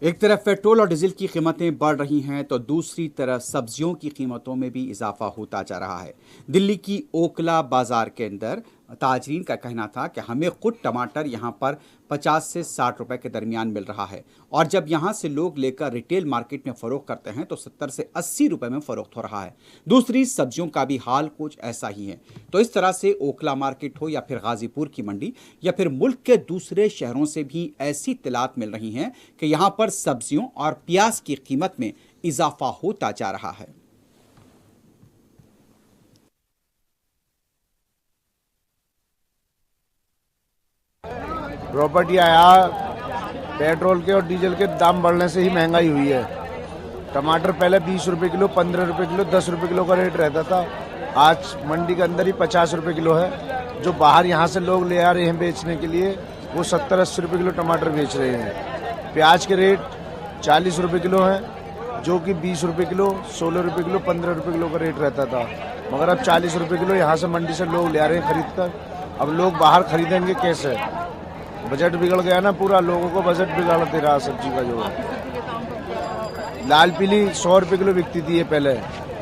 एक तरफ पेट्रोल और डीजल की कीमतें बढ़ रही हैं तो दूसरी तरफ सब्जियों की कीमतों में भी इजाफा होता जा रहा है। दिल्ली की ओखला बाजार के अंदर ताजरीन का कहना था कि हमें खुद टमाटर यहाँ पर 50 से 60 रुपए के दरमियान मिल रहा है और जब यहाँ से लोग लेकर रिटेल मार्केट में फ़रोख्त करते हैं तो 70 से 80 रुपए में फ़रोख्त हो रहा है। दूसरी सब्जियों का भी हाल कुछ ऐसा ही है। तो इस तरह से ओखला मार्केट हो या फिर गाजीपुर की मंडी या फिर मुल्क के दूसरे शहरों से भी ऐसी इत्तलात मिल रही हैं कि यहाँ पर सब्जियों और प्याज की कीमत में इजाफा होता जा रहा है। प्रॉपर्टी आया, पेट्रोल के और डीजल के दाम बढ़ने से ही महंगाई हुई है। टमाटर पहले 20 रुपये किलो, 15 रुपये किलो, 10 रुपये किलो का रेट रहता था। आज मंडी के अंदर ही 50 रुपये किलो है। जो बाहर यहाँ से लोग ले आ रहे हैं बेचने के लिए वो 70-80 रुपये किलो टमाटर बेच रहे हैं। प्याज के रेट 40 रुपये किलो हैं, जो कि 20 रुपये किलो, 16 रुपये किलो, 15 रुपये किलो का रेट रहता था। मगर अब 40 रुपये किलो यहाँ से मंडी से लोग ले आ रहे हैं खरीद कर। अब लोग बाहर खरीदेंगे कैसे? बजट बिगड़ गया ना पूरा, लोगों को बजट बिगाड़ दे रहा सब्जी का। जो लाल पीली 100 रुपये किलो बिकती थी ये पहले,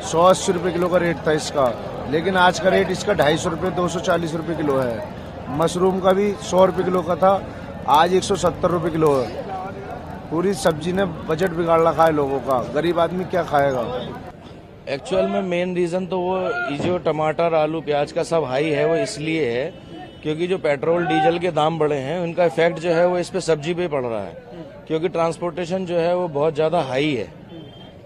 180 रुपये किलो का रेट था इसका, लेकिन आज का रेट इसका 250 रुपये, 240 रुपये किलो है। मशरूम का भी 100 रुपये किलो का था, आज 170 रुपये किलो है। पूरी सब्जी ने बजट बिगाड़ रखा है लोगों का। गरीब आदमी क्या खाएगा? एक्चुअल में मेन रीजन तो वो जो टमाटर, आलू, प्याज का सब हाई है वो इसलिए है क्योंकि जो पेट्रोल डीजल के दाम बढ़े हैं उनका इफेक्ट जो है वो इस पे सब्जी पे पड़ रहा है, क्योंकि ट्रांसपोर्टेशन जो है वो बहुत ज्यादा हाई है।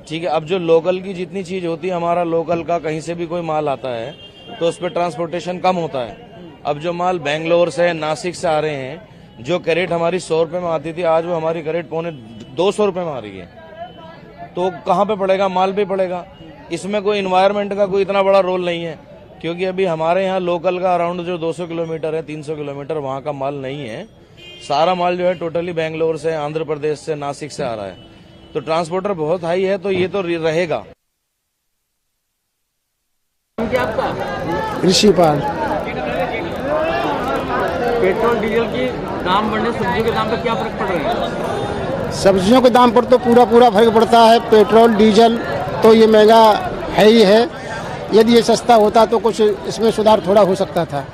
ठीक है, अब जो लोकल की जितनी चीज होती है, हमारा लोकल का कहीं से भी कोई माल आता है तो उस पर ट्रांसपोर्टेशन कम होता है। अब जो माल बेंगलोर से, नासिक से आ रहे हैं, जो कैरेट हमारी 100 रुपए में आती थी, आज वो हमारी कैरेट 250 रुपए में आ रही है। तो कहाँ पे पड़ेगा? माल पे पड़ेगा। इसमें कोई इन्वायरमेंट का कोई इतना बड़ा रोल नहीं है, क्योंकि अभी हमारे यहाँ लोकल का अराउंड जो 200 किलोमीटर है, 300 किलोमीटर वहाँ का माल नहीं है। सारा माल जो है टोटली बेंगलोर से, आंध्र प्रदेश से, नासिक से आ रहा है। तो ट्रांसपोर्टर बहुत हाई है, तो ये तो रहेगा। ऋषिपाल। पेट्रोल डीजल की दाम बढ़ने सब्जियों के दाम पर क्या फर्क पड़ रहा है? सब्जियों के दाम पर तो पूरा फर्क पड़ता है। पेट्रोल डीजल तो ये महंगा है ही है। यदि ये सस्ता होता तो कुछ इसमें सुधार थोड़ा हो सकता था।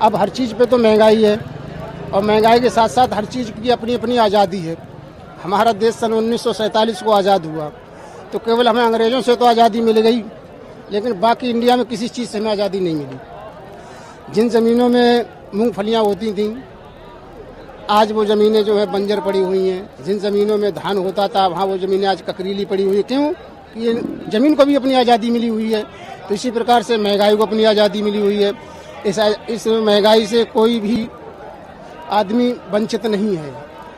अब हर चीज़ पे तो महंगाई है और महंगाई के साथ साथ हर चीज़ की अपनी अपनी आज़ादी है। हमारा देश सन 1947 को आज़ाद हुआ, तो केवल हमें अंग्रेज़ों से तो आज़ादी मिल गई, लेकिन बाकी इंडिया में किसी चीज़ से हमें आज़ादी नहीं मिली। जिन ज़मीनों में मूंगफलियाँ होती थीं, आज वो ज़मीनें जो है बंजर पड़ी हुई हैं। जिन ज़मीनों में धान होता था, वहाँ वो ज़मीनें आज ककरीली पड़ी हुई है। क्यों? ये ज़मीन को भी अपनी आज़ादी मिली हुई है। तो इसी प्रकार से महंगाई को अपनी आज़ादी मिली हुई है। इस महंगाई से कोई भी आदमी वंचित नहीं है।